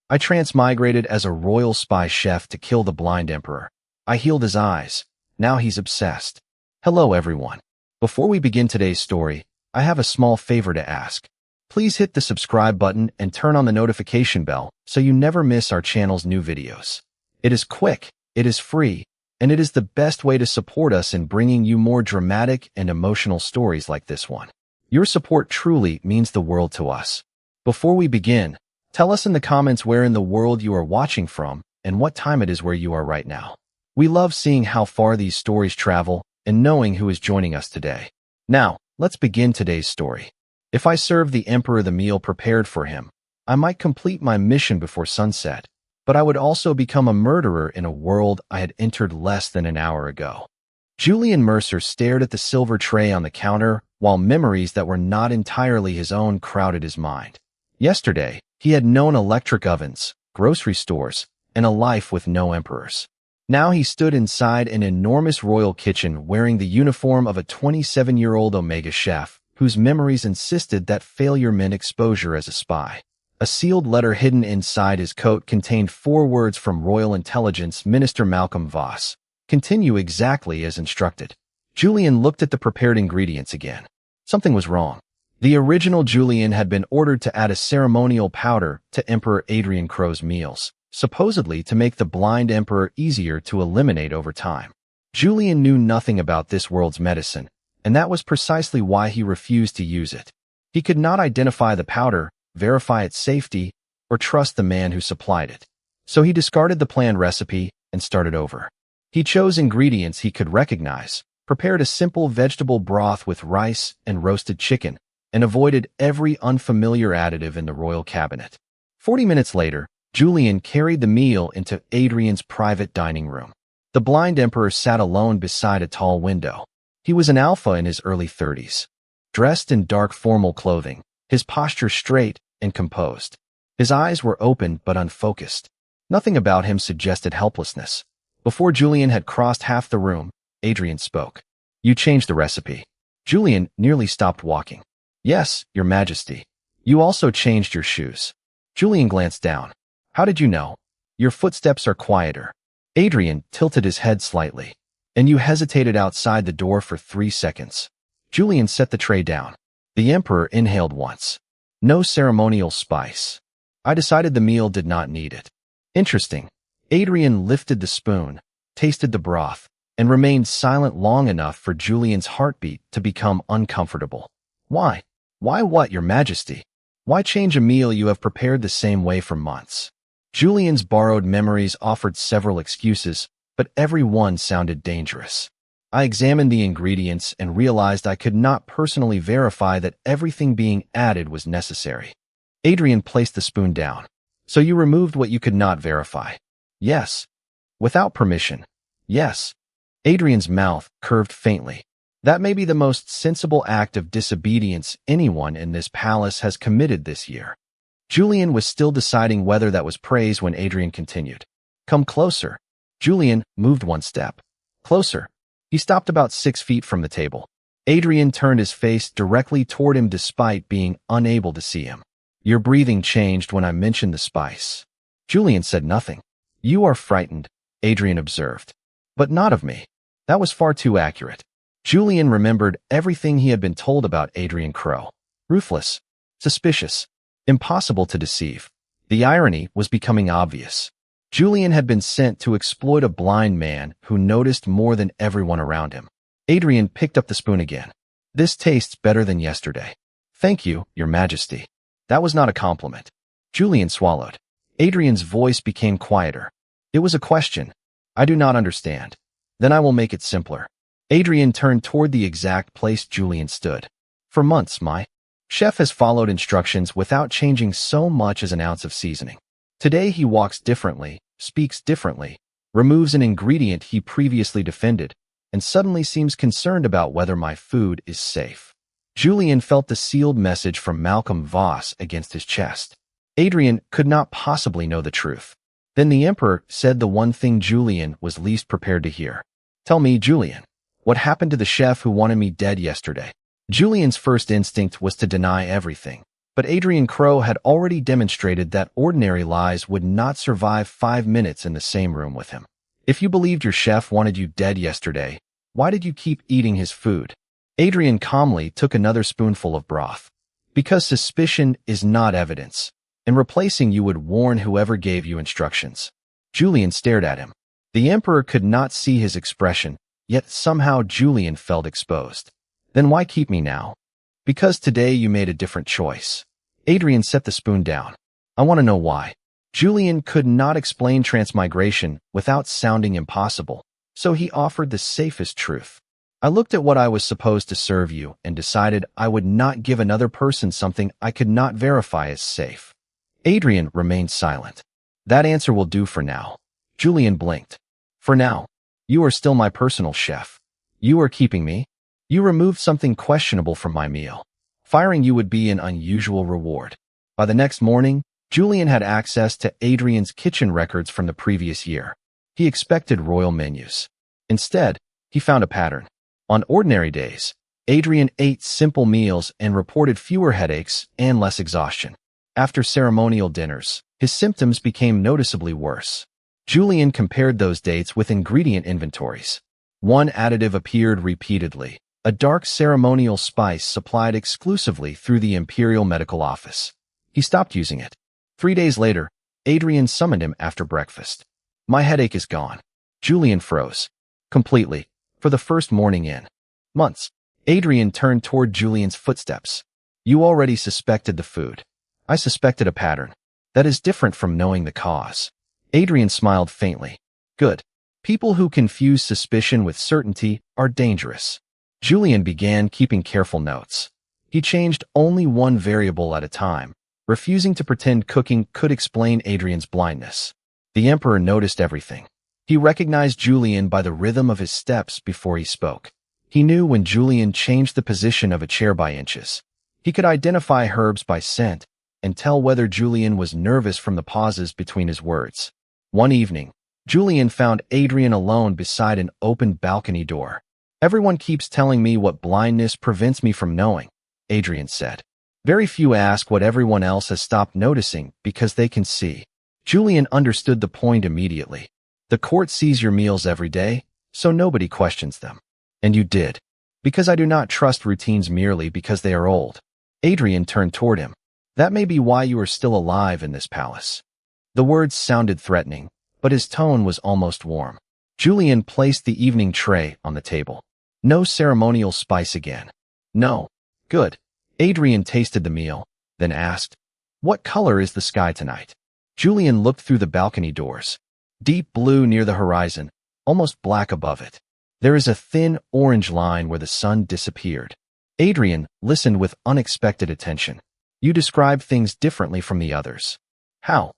I transmigrated as a royal spy chef to kill the blind emperor. I healed his eyes. Now he's obsessed. Hello, everyone. Before we begin today's story, I have a small favor to ask. Please hit the subscribe button and turn on the notification bell so you never miss our channel's new videos. It is quick, it is free, and it is the best way to support us in bringing you more dramatic and emotional stories like this one. Your support truly means the world to us. Before we begin, tell us in the comments where in the world you are watching from and what time it is where you are right now. We love seeing how far these stories travel and knowing who is joining us today. Now, let's begin today's story. If I served the emperor the meal prepared for him, I might complete my mission before sunset, but I would also become a murderer in a world I had entered less than an hour ago. Julian Mercer stared at the silver tray on the counter while memories that were not entirely his own crowded his mind. Yesterday, he had known electric ovens, grocery stores, and a life with no emperors. Now he stood inside an enormous royal kitchen wearing the uniform of a 27-year-old Omega chef whose memories insisted that failure meant exposure as a spy. A sealed letter hidden inside his coat contained 4 words from Royal Intelligence Minister Malcolm Voss. Continue exactly as instructed. Julian looked at the prepared ingredients again. Something was wrong. The original Julian had been ordered to add a ceremonial powder to Emperor Adrian Crow's meals, supposedly to make the blind emperor easier to eliminate over time. Julian knew nothing about this world's medicine, and that was precisely why he refused to use it. He could not identify the powder, verify its safety, or trust the man who supplied it. So he discarded the planned recipe and started over. He chose ingredients he could recognize, prepared a simple vegetable broth with rice and roasted chicken, and avoided every unfamiliar additive in the royal cabinet. 40 minutes later, Julian carried the meal into Adrian's private dining room. The blind emperor sat alone beside a tall window. He was an alpha in his early 30s. Dressed in dark formal clothing, his posture straight and composed. His eyes were open but unfocused. Nothing about him suggested helplessness. Before Julian had crossed half the room, Adrian spoke. You changed the recipe. Julian nearly stopped walking. Yes, Your Majesty. You also changed your shoes. Julian glanced down. How did you know? Your footsteps are quieter. Adrian tilted his head slightly. And you hesitated outside the door for 3 seconds. Julian set the tray down. The emperor inhaled once. No ceremonial spice. I decided the meal did not need it. Interesting. Adrian lifted the spoon, tasted the broth, and remained silent long enough for Julian's heartbeat to become uncomfortable. Why? Why what, Your Majesty? Why change a meal you have prepared the same way for months? Julian's borrowed memories offered several excuses, but every one sounded dangerous. I examined the ingredients and realized I could not personally verify that everything being added was necessary. Adrian placed the spoon down. So you removed what you could not verify? Yes. Without permission? Yes. Adrian's mouth curved faintly. That may be the most sensible act of disobedience anyone in this palace has committed this year. Julian was still deciding whether that was praise when Adrian continued. Come closer. Julian moved 1 step. Closer. He stopped about 6 feet from the table. Adrian turned his face directly toward him despite being unable to see him. Your breathing changed when I mentioned the spice. Julian said nothing. You are frightened, Adrian observed. But not of me. That was far too accurate. Julian remembered everything he had been told about Adrian Crow. Ruthless. Suspicious. Impossible to deceive. The irony was becoming obvious. Julian had been sent to exploit a blind man who noticed more than everyone around him. Adrian picked up the spoon again. This tastes better than yesterday. Thank you, Your Majesty. That was not a compliment. Julian swallowed. Adrian's voice became quieter. It was a question. I do not understand. Then I will make it simpler. Adrian turned toward the exact place Julian stood. For months, my chef has followed instructions without changing so much as an ounce of seasoning. Today he walks differently, speaks differently, removes an ingredient he previously defended, and suddenly seems concerned about whether my food is safe. Julian felt the sealed message from Malcolm Voss against his chest. Adrian could not possibly know the truth. Then the emperor said the one thing Julian was least prepared to hear. Tell me, Julian, what happened to the chef who wanted me dead yesterday? Julian's first instinct was to deny everything. But Adrian Crowe had already demonstrated that ordinary lies would not survive 5 minutes in the same room with him. If you believed your chef wanted you dead yesterday, why did you keep eating his food? Adrian calmly took another spoonful of broth. Because suspicion is not evidence, and replacing you would warn whoever gave you instructions. Julian stared at him. The Emperor could not see his expression, yet somehow Julian felt exposed. Then why keep me now? Because today you made a different choice. Adrian set the spoon down. I want to know why. Julian could not explain transmigration without sounding impossible, so he offered the safest truth. I looked at what I was supposed to serve you and decided I would not give another person something I could not verify as safe. Adrian remained silent. That answer will do for now. Julian blinked. For now. You are still my personal chef. You are keeping me. You removed something questionable from my meal. Firing you would be an unusual reward. By the next morning, Julian had access to Adrian's kitchen records from the previous year. He expected royal menus. Instead, he found a pattern. On ordinary days, Adrian ate simple meals and reported fewer headaches and less exhaustion. After ceremonial dinners, his symptoms became noticeably worse. Julian compared those dates with ingredient inventories. One additive appeared repeatedly, a dark ceremonial spice supplied exclusively through the Imperial Medical Office. He stopped using it. 3 days later, Adrian summoned him after breakfast. My headache is gone. Julian froze. Completely. For the first morning in months. Adrian turned toward Julian's footsteps. You already suspected the food. I suspected a pattern. That is different from knowing the cause. Adrian smiled faintly. Good. People who confuse suspicion with certainty are dangerous. Julian began keeping careful notes. He changed only one variable at a time, refusing to pretend cooking could explain Adrian's blindness. The Emperor noticed everything. He recognized Julian by the rhythm of his steps before he spoke. He knew when Julian changed the position of a chair by inches. He could identify herbs by scent and tell whether Julian was nervous from the pauses between his words. One evening, Julian found Adrian alone beside an open balcony door. Everyone keeps telling me what blindness prevents me from knowing, Adrian said. Very few ask what everyone else has stopped noticing because they can see. Julian understood the point immediately. The court sees your meals every day, so nobody questions them. And you did. Because I do not trust routines merely because they are old. Adrian turned toward him. That may be why you are still alive in this palace. The words sounded threatening, but his tone was almost warm. Julian placed the evening tray on the table. No ceremonial spice again. No. Good. Adrian tasted the meal, then asked, What color is the sky tonight? Julian looked through the balcony doors. Deep blue near the horizon, almost black above it. There is a thin orange line where the sun disappeared. Adrian listened with unexpected attention. You describe things differently from the others. How?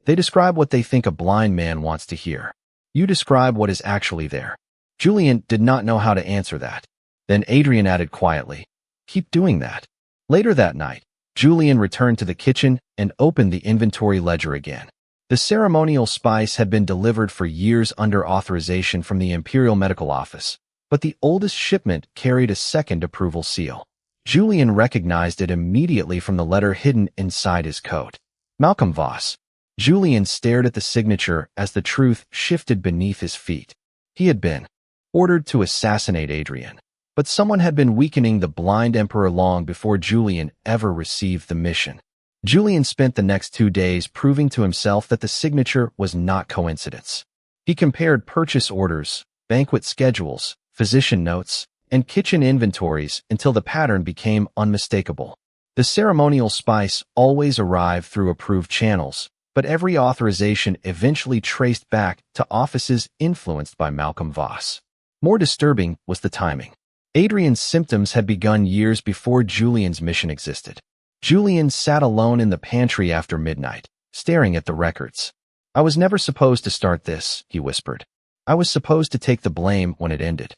They describe what they think a blind man wants to hear. You describe what is actually there. Julian did not know how to answer that. Then Adrian added quietly, Keep doing that. Later that night, Julian returned to the kitchen and opened the inventory ledger again. The ceremonial spice had been delivered for years under authorization from the Imperial Medical Office, but the oldest shipment carried a second approval seal. Julian recognized it immediately from the letter hidden inside his coat. Malcolm Voss. Julian stared at the signature as the truth shifted beneath his feet. He had been ordered to assassinate Adrian, but someone had been weakening the blind emperor long before Julian ever received the mission. Julian spent the next 2 days proving to himself that the signature was not coincidence. He compared purchase orders, banquet schedules, physician notes, and kitchen inventories until the pattern became unmistakable. The ceremonial spice always arrived through approved channels, but every authorization eventually traced back to offices influenced by Malcolm Voss. More disturbing was the timing. Adrian's symptoms had begun years before Julian's mission existed. Julian sat alone in the pantry after midnight, staring at the records. I was never supposed to start this, he whispered. I was supposed to take the blame when it ended.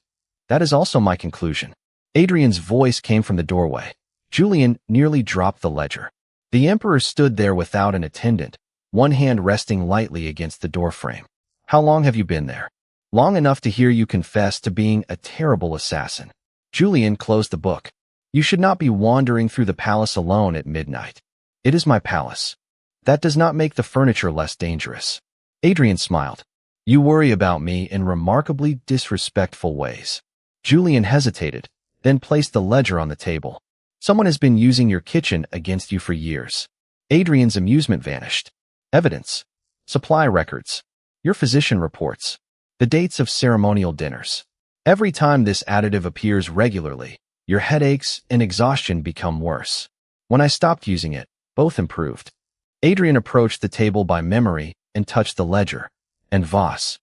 That is also my conclusion. Adrian's voice came from the doorway. Julian nearly dropped the ledger. The Emperor stood there without an attendant, one hand resting lightly against the doorframe. How long have you been there? Long enough to hear you confess to being a terrible assassin. Julian closed the book. You should not be wandering through the palace alone at midnight. It is my palace. That does not make the furniture less dangerous. Adrian smiled. You worry about me in remarkably disrespectful ways. Julian hesitated, then placed the ledger on the table. Someone has been using your kitchen against you for years. Adrian's amusement vanished. Evidence. Supply records. Your physician reports. The dates of ceremonial dinners. Every time this additive appears regularly, your headaches and exhaustion become worse. When I stopped using it, both improved. Adrian approached the table by memory and touched the ledger. And Voss.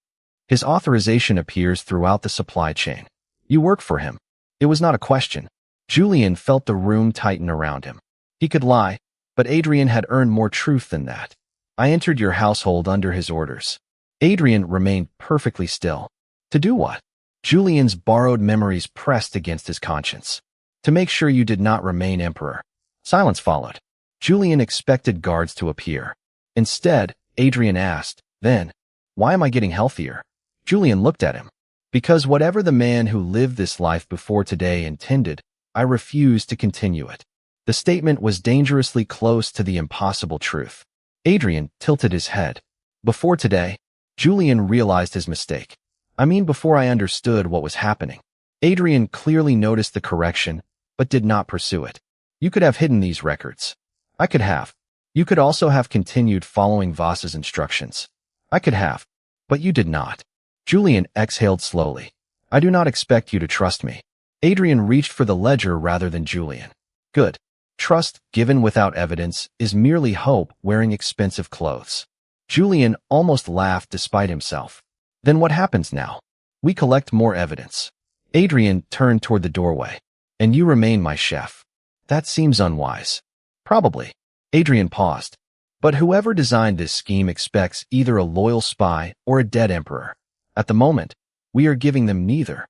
His authorization appears throughout the supply chain. You work for him. It was not a question. Julian felt the room tighten around him. He could lie, but Adrian had earned more truth than that. I entered your household under his orders. Adrian remained perfectly still. To do what? Julian's borrowed memories pressed against his conscience. To make sure you did not remain emperor. Silence followed. Julian expected guards to appear. Instead, Adrian asked, then, why am I getting healthier? Julian looked at him. Because whatever the man who lived this life before today intended, I refuse to continue it. The statement was dangerously close to the impossible truth. Adrian tilted his head. Before today, Julian realized his mistake. I mean, before I understood what was happening. Adrian clearly noticed the correction, but did not pursue it. You could have hidden these records. I could have. You could also have continued following Voss's instructions. I could have. But you did not. Julian exhaled slowly. I do not expect you to trust me. Adrian reached for the ledger rather than Julian. Good. Trust, given without evidence, is merely hope wearing expensive clothes. Julian almost laughed despite himself. Then what happens now? We collect more evidence. Adrian turned toward the doorway. And you remain my chef. That seems unwise. Probably. Adrian paused. But whoever designed this scheme expects either a loyal spy or a dead emperor. At the moment, we are giving them neither.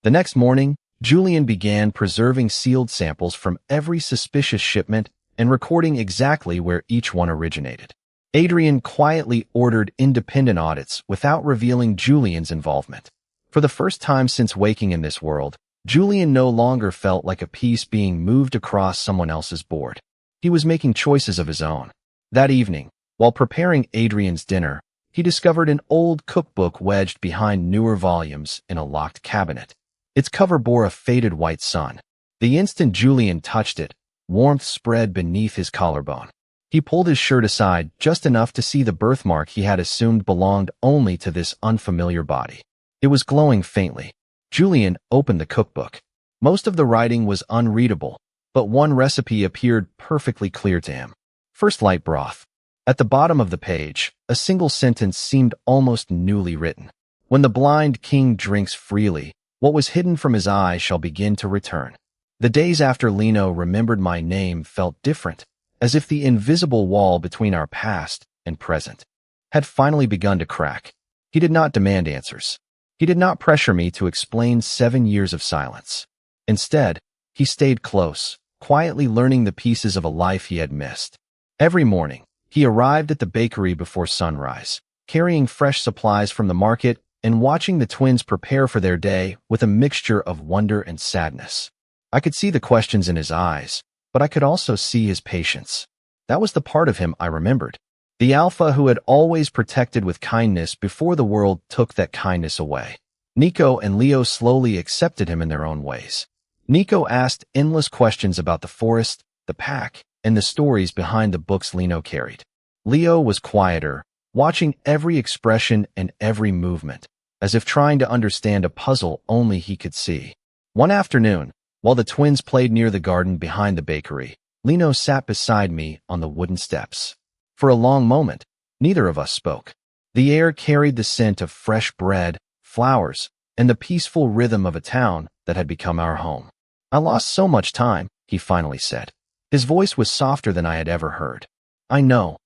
The next morning, Julian began preserving sealed samples from every suspicious shipment and recording exactly where each one originated. Adrian quietly ordered independent audits without revealing Julian's involvement. For the first time since waking in this world, Julian no longer felt like a piece being moved across someone else's board. He was making choices of his own. That evening, while preparing Adrian's dinner, he discovered an old cookbook wedged behind newer volumes in a locked cabinet. Its cover bore a faded white sun. The instant Julian touched it, warmth spread beneath his collarbone. He pulled his shirt aside just enough to see the birthmark he had assumed belonged only to this unfamiliar body. It was glowing faintly. Julian opened the cookbook. Most of the writing was unreadable, but one recipe appeared perfectly clear to him. First light broth. At the bottom of the page, a single sentence seemed almost newly written. When the blind king drinks freely, what was hidden from his eye shall begin to return. The days after Lino remembered my name felt different, as if the invisible wall between our past and present had finally begun to crack. He did not demand answers. He did not pressure me to explain 7 years of silence. Instead, he stayed close, quietly learning the pieces of a life he had missed. Every morning, he arrived at the bakery before sunrise, carrying fresh supplies from the market and watching the twins prepare for their day with a mixture of wonder and sadness. I could see the questions in his eyes, but I could also see his patience. That was the part of him I remembered. The alpha who had always protected with kindness before the world took that kindness away. Nico and Leo slowly accepted him in their own ways. Nico asked endless questions about the forest, the pack, and the stories behind the books Lino carried. Leo was quieter, watching every expression and every movement, as if trying to understand a puzzle only he could see. One afternoon, while the twins played near the garden behind the bakery, Lino sat beside me on the wooden steps. For a long moment, neither of us spoke. The air carried the scent of fresh bread, flowers, and the peaceful rhythm of a town that had become our home. I lost so much time, he finally said. His voice was softer than I had ever heard. I know.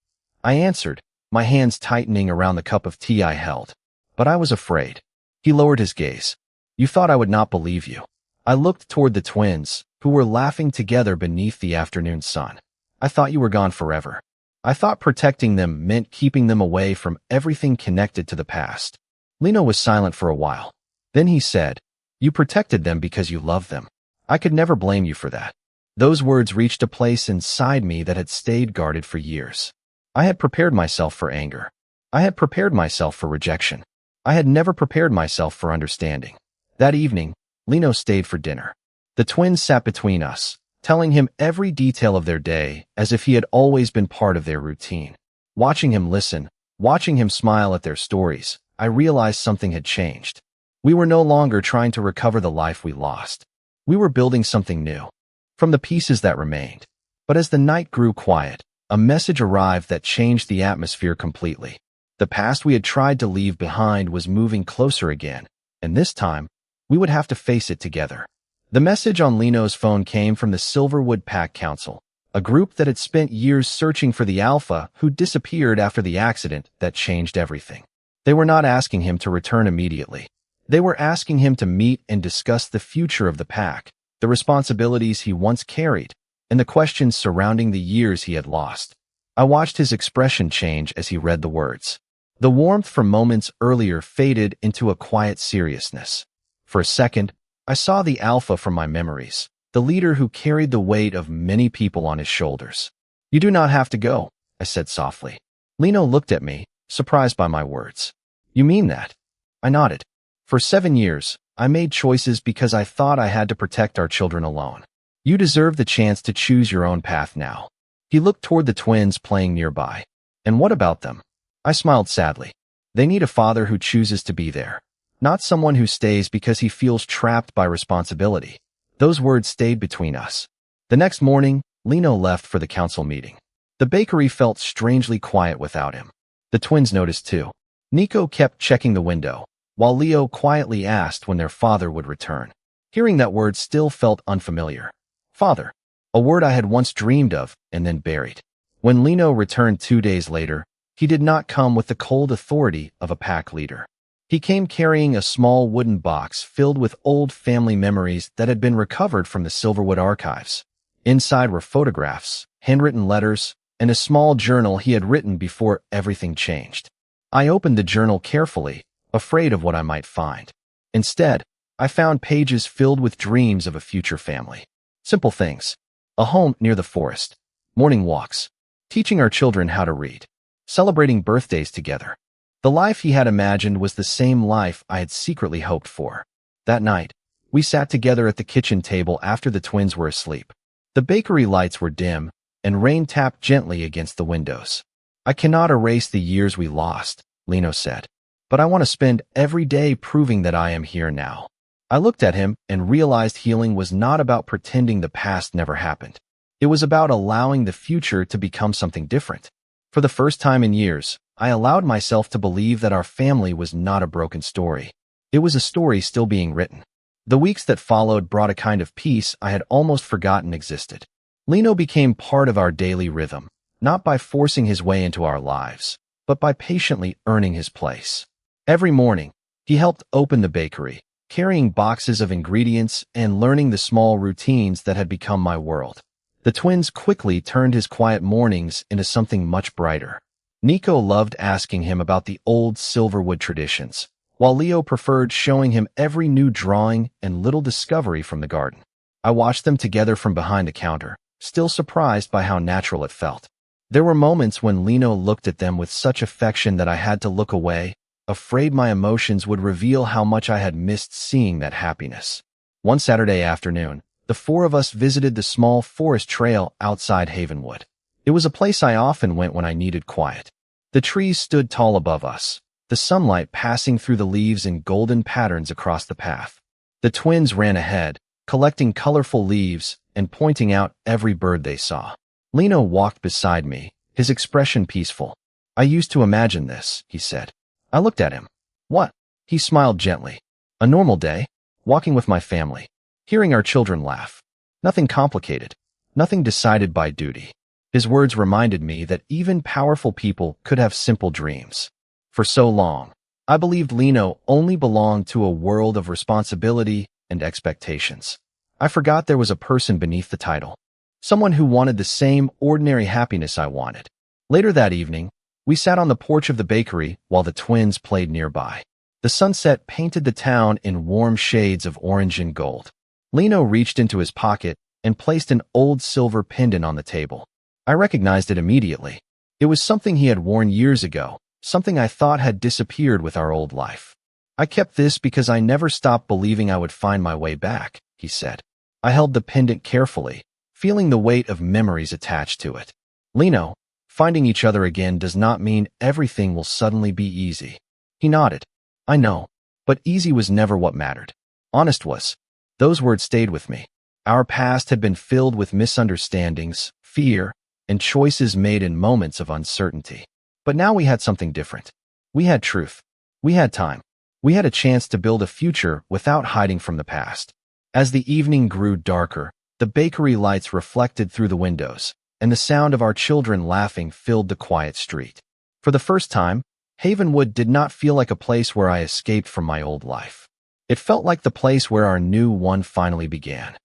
I answered, my hands tightening around the cup of tea I held. But I was afraid. He lowered his gaze. You thought I would not believe you. I looked toward the twins, who were laughing together beneath the afternoon sun. I thought you were gone forever. I thought protecting them meant keeping them away from everything connected to the past. Lino was silent for a while. Then he said, you protected them because you loved them. I could never blame you for that. Those words reached a place inside me that had stayed guarded for years. I had prepared myself for anger. I had prepared myself for rejection. I had never prepared myself for understanding. That evening, Lino stayed for dinner. The twins sat between us, telling him every detail of their day as if he had always been part of their routine. Watching him listen, watching him smile at their stories, I realized something had changed. We were no longer trying to recover the life we lost. We were building something new, from the pieces that remained. But as the night grew quiet, a message arrived that changed the atmosphere completely. The past we had tried to leave behind was moving closer again, and this time, we would have to face it together. The message on Lino's phone came from the Silverwood Pack Council, a group that had spent years searching for the alpha who disappeared after the accident that changed everything. They were not asking him to return immediately. They were asking him to meet and discuss the future of the pack, the responsibilities he once carried, and the questions surrounding the years he had lost. I watched his expression change as he read the words. The warmth from moments earlier faded into a quiet seriousness. For a second, I saw the alpha from my memories, the leader who carried the weight of many people on his shoulders. "You do not have to go," I said softly. Lino looked at me, surprised by my words. "You mean that?" I nodded. "For 7 years, I made choices because I thought I had to protect our children alone. You deserve the chance to choose your own path now." He looked toward the twins playing nearby. "And what about them?" I smiled sadly. "They need a father who chooses to be there, not someone who stays because he feels trapped by responsibility." Those words stayed between us. The next morning, Lino left for the council meeting. The bakery felt strangely quiet without him. The twins noticed too. Nico kept checking the window, while Leo quietly asked when their father would return. Hearing that word still felt unfamiliar. Father, a word I had once dreamed of and then buried. When Lino returned 2 days later, he did not come with the cold authority of a pack leader. He came carrying a small wooden box filled with old family memories that had been recovered from the Silverwood archives. Inside were photographs, handwritten letters, and a small journal he had written before everything changed. I opened the journal carefully, afraid of what I might find. Instead, I found pages filled with dreams of a future family. Simple things. A home near the forest, morning walks, teaching our children how to read, celebrating birthdays together. The life he had imagined was the same life I had secretly hoped for. That night, we sat together at the kitchen table after the twins were asleep. The bakery lights were dim, and rain tapped gently against the windows. "I cannot erase the years we lost," Lino said, "but I want to spend every day proving that I am here now." I looked at him and realized healing was not about pretending the past never happened. It was about allowing the future to become something different. For the first time in years, I allowed myself to believe that our family was not a broken story. It was a story still being written. The weeks that followed brought a kind of peace I had almost forgotten existed. Lino became part of our daily rhythm, not by forcing his way into our lives, but by patiently earning his place. Every morning, he helped open the bakery, carrying boxes of ingredients and learning the small routines that had become my world. The twins quickly turned his quiet mornings into something much brighter. Nico loved asking him about the old Silverwood traditions, while Leo preferred showing him every new drawing and little discovery from the garden. I watched them together from behind the counter, still surprised by how natural it felt. There were moments when Lino looked at them with such affection that I had to look away, afraid my emotions would reveal how much I had missed seeing that happiness. One Saturday afternoon, the 4 of us visited the small forest trail outside Havenwood. It was a place I often went when I needed quiet. The trees stood tall above us, the sunlight passing through the leaves in golden patterns across the path. The twins ran ahead, collecting colorful leaves and pointing out every bird they saw. Lino walked beside me, his expression peaceful. "I used to imagine this," he said. I looked at him. "What?" He smiled gently. "A normal day, walking with my family, hearing our children laugh. Nothing complicated, nothing decided by duty." His words reminded me that even powerful people could have simple dreams. For so long, I believed Lino only belonged to a world of responsibility and expectations. I forgot there was a person beneath the title, someone who wanted the same ordinary happiness I wanted. Later that evening, we sat on the porch of the bakery while the twins played nearby. The sunset painted the town in warm shades of orange and gold. Lino reached into his pocket and placed an old silver pendant on the table. I recognized it immediately. It was something he had worn years ago, something I thought had disappeared with our old life. "I kept this because I never stopped believing I would find my way back," he said. I held the pendant carefully, feeling the weight of memories attached to it. "Lino, finding each other again does not mean everything will suddenly be easy." He nodded. "I know, but easy was never what mattered. Honest was." Those words stayed with me. Our past had been filled with misunderstandings, fear, and choices made in moments of uncertainty. But now we had something different. We had truth. We had time. We had a chance to build a future without hiding from the past. As the evening grew darker, the bakery lights reflected through the windows, and the sound of our children laughing filled the quiet street. For the first time, Havenwood did not feel like a place where I escaped from my old life. It felt like the place where our new one finally began.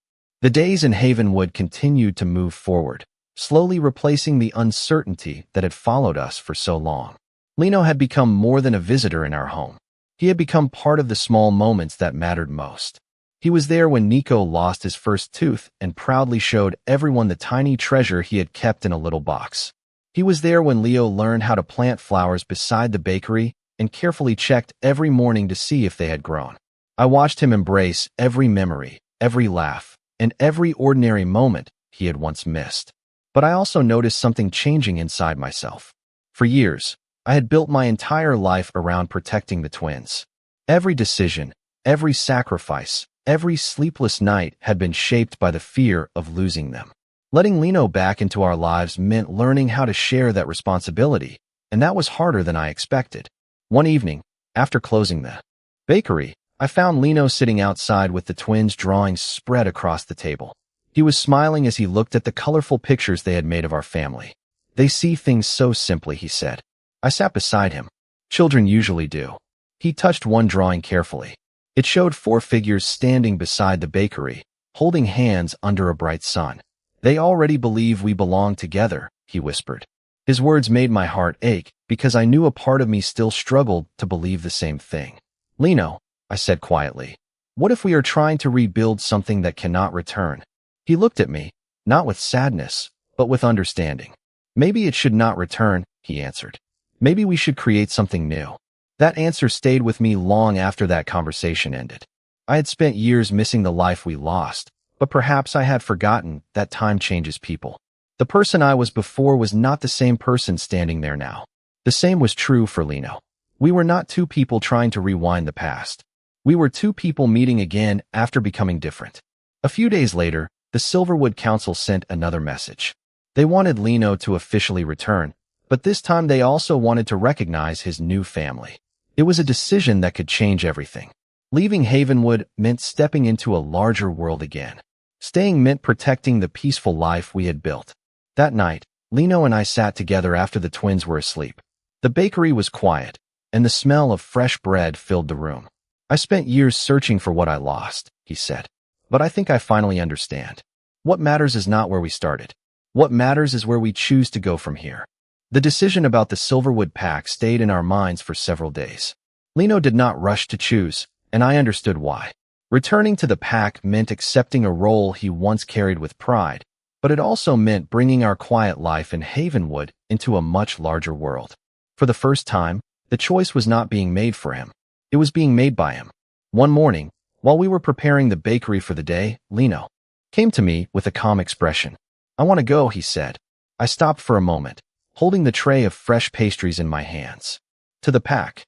The days in Havenwood continued to move forward, slowly replacing the uncertainty that had followed us for so long. Lino had become more than a visitor in our home. He had become part of the small moments that mattered most. He was there when Nico lost his first tooth and proudly showed everyone the tiny treasure he had kept in a little box. He was there when Leo learned how to plant flowers beside the bakery and carefully checked every morning to see if they had grown. I watched him embrace every memory, every laugh, and every ordinary moment he had once missed. But I also noticed something changing inside myself. For years, I had built my entire life around protecting the twins. Every decision, every sacrifice, every sleepless night had been shaped by the fear of losing them. Letting Lino back into our lives meant learning how to share that responsibility, and that was harder than I expected. One evening, after closing the bakery, I found Lino sitting outside with the twins' drawings spread across the table. He was smiling as he looked at the colorful pictures they had made of our family. "They see things so simply," he said. I sat beside him. Children usually do. He touched one drawing carefully. It showed 4 figures standing beside the bakery, holding hands under a bright sun. "They already believe we belong together," he whispered. His words made my heart ache because I knew a part of me still struggled to believe the same thing. "Lino," I said quietly, "what if we are trying to rebuild something that cannot return?" He looked at me, not with sadness, but with understanding. "Maybe it should not return," he answered. "Maybe we should create something new." That answer stayed with me long after that conversation ended. I had spent years missing the life we lost, but perhaps I had forgotten that time changes people. The person I was before was not the same person standing there now. The same was true for Lino. We were not 2 people trying to rewind the past. We were 2 people meeting again after becoming different. A few days later, the Silverwood Council sent another message. They wanted Lino to officially return, but this time they also wanted to recognize his new family. It was a decision that could change everything. Leaving Havenwood meant stepping into a larger world again. Staying meant protecting the peaceful life we had built. That night, Lino and I sat together after the twins were asleep. The bakery was quiet, and the smell of fresh bread filled the room. "I spent years searching for what I lost," he said. "But I think I finally understand. What matters is not where we started. What matters is where we choose to go from here." The decision about the Silverwood Pack stayed in our minds for several days. Lino did not rush to choose, and I understood why. Returning to the pack meant accepting a role he once carried with pride, but it also meant bringing our quiet life in Havenwood into a much larger world. For the first time, the choice was not being made for him. It was being made by him. One morning, while we were preparing the bakery for the day, Lino came to me with a calm expression. "I want to go," he said. I stopped for a moment, holding the tray of fresh pastries in my hands. "To the pack."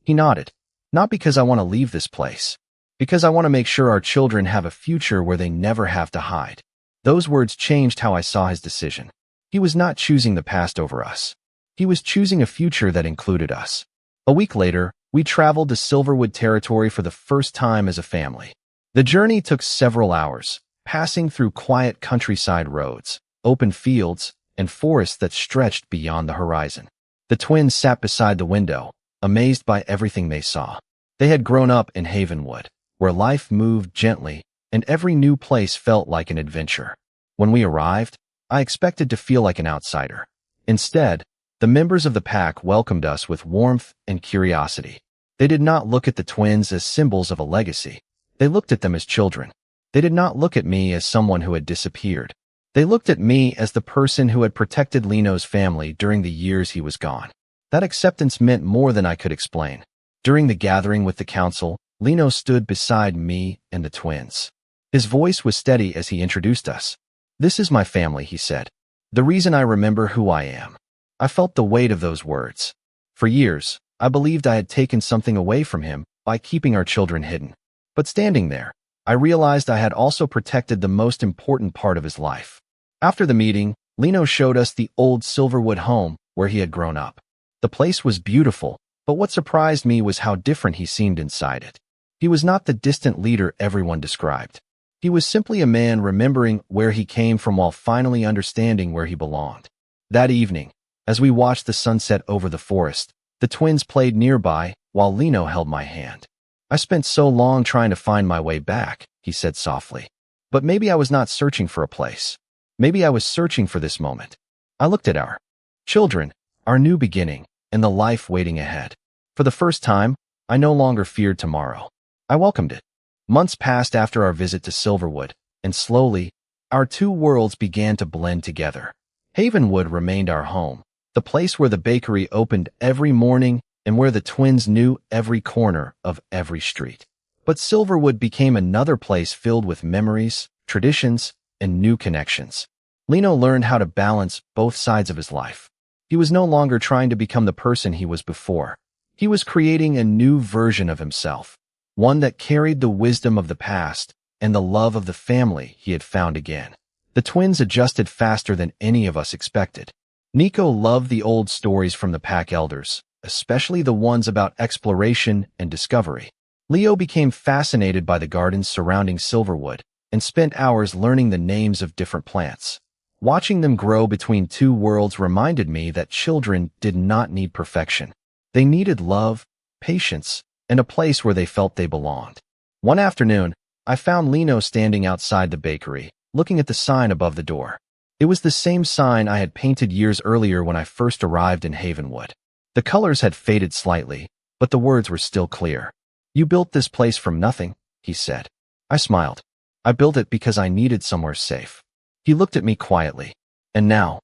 He nodded. "Not because I want to leave this place. Because I want to make sure our children have a future where they never have to hide." Those words changed how I saw his decision. He was not choosing the past over us. He was choosing a future that included us. A week later, we traveled to Silverwood territory for the first time as a family. The journey took several hours, passing through quiet countryside roads, open fields, and forests that stretched beyond the horizon. The twins sat beside the window, amazed by everything they saw. They had grown up in Havenwood, where life moved gently, and every new place felt like an adventure. When we arrived, I expected to feel like an outsider. Instead, the members of the pack welcomed us with warmth and curiosity. They did not look at the twins as symbols of a legacy. They looked at them as children. They did not look at me as someone who had disappeared. They looked at me as the person who had protected Lino's family during the years he was gone. That acceptance meant more than I could explain. During the gathering with the council, Lino stood beside me and the twins. His voice was steady as he introduced us. "This is my family," he said. "The reason I remember who I am." I felt the weight of those words. For years, I believed I had taken something away from him by keeping our children hidden. But standing there, I realized I had also protected the most important part of his life. After the meeting, Lino showed us the old Silverwood home where he had grown up. The place was beautiful, but what surprised me was how different he seemed inside it. He was not the distant leader everyone described. He was simply a man remembering where he came from while finally understanding where he belonged. That evening, as we watched the sunset over the forest, the twins played nearby while Lino held my hand. "I spent so long trying to find my way back," he said softly. "But maybe I was not searching for a place. Maybe I was searching for this moment." I looked at our children, our new beginning, and the life waiting ahead. For the first time, I no longer feared tomorrow. I welcomed it. Months passed after our visit to Silverwood, and slowly, our two worlds began to blend together. Havenwood remained our home, the place where the bakery opened every morning and where the twins knew every corner of every street. But Silverwood became another place filled with memories, traditions, and new connections. Lino learned how to balance both sides of his life. He was no longer trying to become the person he was before. He was creating a new version of himself, one that carried the wisdom of the past and the love of the family he had found again. The twins adjusted faster than any of us expected. Nico loved the old stories from the pack elders, especially the ones about exploration and discovery. Leo became fascinated by the gardens surrounding Silverwood and spent hours learning the names of different plants. Watching them grow between two worlds reminded me that children did not need perfection. They needed love, patience, and a place where they felt they belonged. One afternoon, I found Lino standing outside the bakery, looking at the sign above the door. It was the same sign I had painted years earlier when I first arrived in Havenwood. The colors had faded slightly, but the words were still clear. "You built this place from nothing," he said. I smiled. "I built it because I needed somewhere safe." He looked at me quietly. "And now?"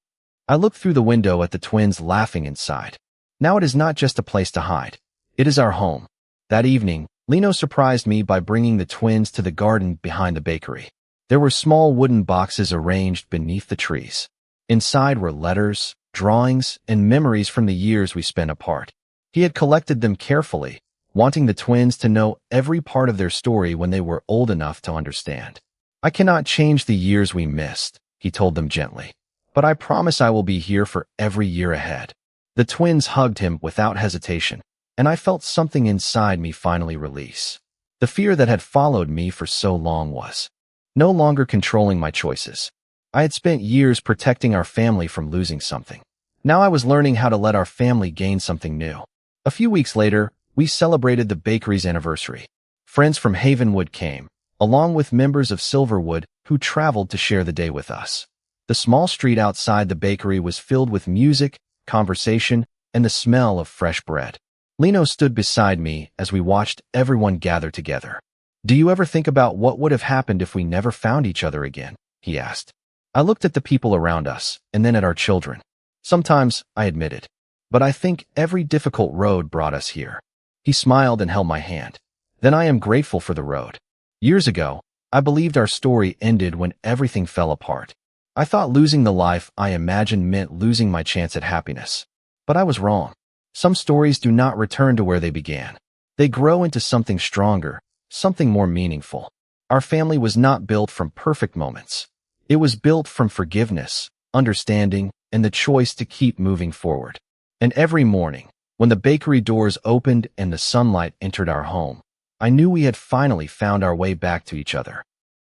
I looked through the window at the twins laughing inside. "Now it is not just a place to hide. It is our home." That evening, Lino surprised me by bringing the twins to the garden behind the bakery. There were small wooden boxes arranged beneath the trees. Inside were letters, drawings, and memories from the years we spent apart. He had collected them carefully, wanting the twins to know every part of their story when they were old enough to understand. "I cannot change the years we missed," he told them gently, "but I promise I will be here for every year ahead." The twins hugged him without hesitation, and I felt something inside me finally release. The fear that had followed me for so long was no longer controlling my choices. I had spent years protecting our family from losing something. Now I was learning how to let our family gain something new. A few weeks later, we celebrated the bakery's anniversary. Friends from Havenwood came, along with members of Silverwood who traveled to share the day with us. The small street outside the bakery was filled with music, conversation, and the smell of fresh bread. Lino stood beside me as we watched everyone gather together. "Do you ever think about what would have happened if we never found each other again?" he asked. I looked at the people around us and then at our children. "Sometimes," I admitted, "but I think every difficult road brought us here." He smiled and held my hand. "Then I am grateful for the road. Years ago, I believed our story ended when everything fell apart. I thought losing the life I imagined meant losing my chance at happiness. But I was wrong. Some stories do not return to where they began. They grow into something stronger, something more meaningful. Our family was not built from perfect moments. It was built from forgiveness, understanding, and the choice to keep moving forward. And every morning, when the bakery doors opened and the sunlight entered our home, I knew we had finally found our way back to each other.